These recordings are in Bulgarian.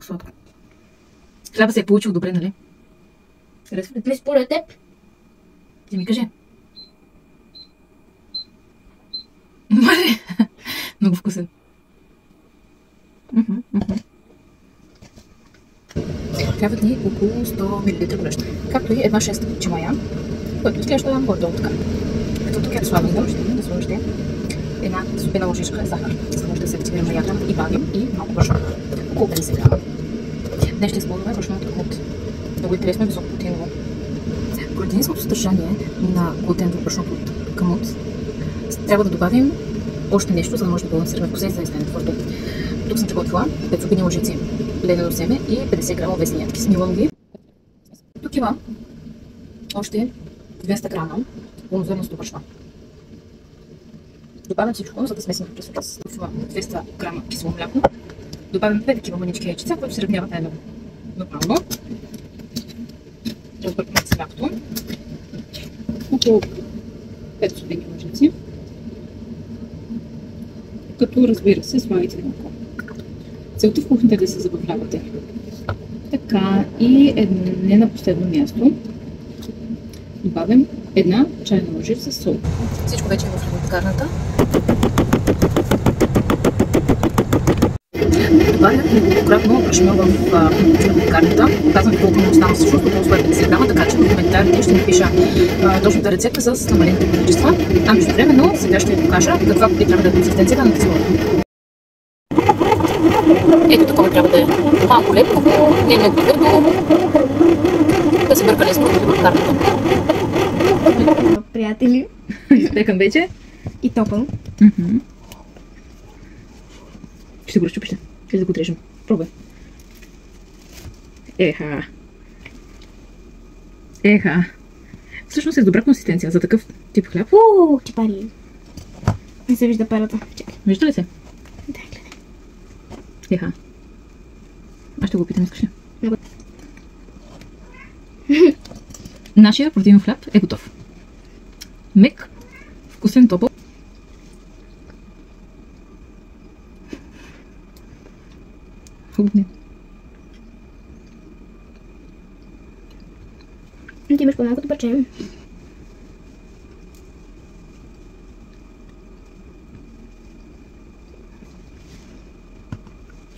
Сладко. Хляба се е получил добре, нали? Харесва ли? Според теб? Ти ми кажи. Маре! Много вкусен. Трябват ни около 100 мл гръщ, както и една 6 чимая, който изглежда горе-долу така. Като тук е слабен дъжд, да сложите една супена ложичка захар, за да може да се активира маята и бавим и малко брашно, около 50 грама. Днес ще използваме брашно от камут. Много интересно и високопротеиново. Поради ниското съдържание на глутен в брашното от камут, трябва да добавим още нещо, за да може да балансираме вкуса и да не стане твърдо. Тук съм приготвила 5 супени лъжици ледено семе и 50 грама овесни ядки. Смилам ги. Тук имам още 200 грама пълнозърнесто брашно. Добавям всичко, за да смесим с 200 грама кисело мляко. Добавям 2 такива мънички яйчица, които се равняват най-много. Нормално. Разбъркаме с млякото. Около 5 супени лъжици. Като, разбира се, слагайте малко. Целта в кухнята е да се забавлявате. Така, и не на последно място добавям една чайна лъжица сол. Всичко вече е в хлебопекарната. Добавям неколкократно брашно в хлебопекарната. Казвам колко му остана всъщност, около 150 грама, така че в коментарите ще напиша точната рецепта с намалените количества. А междувременно сега ще ви покажа каква би трябва да е консистенцията на киселото. Ето такова трябва да е малко лепково, не много твърдо, да се бърка лесно в хлебопекарната. Приятели. Изпекам вече. И топъл. Ще го разчупиш, ще да го отрежем. Пробвай. Еха. Всъщност е с добра консистенция за такъв тип хляб. Ти пари. Не се вижда парата. Чакай. Вижда ли се? Да, гледай. Еха. Аз ще го опитам, искаш ли? Нашия протеинов хляб е готов. Мек, вкусен, топъл. Хубаво. Ти имаш по-малко парче.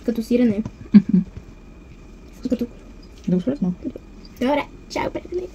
Като сирене. Като... Да го сложим малко. Добре, чао, приятели.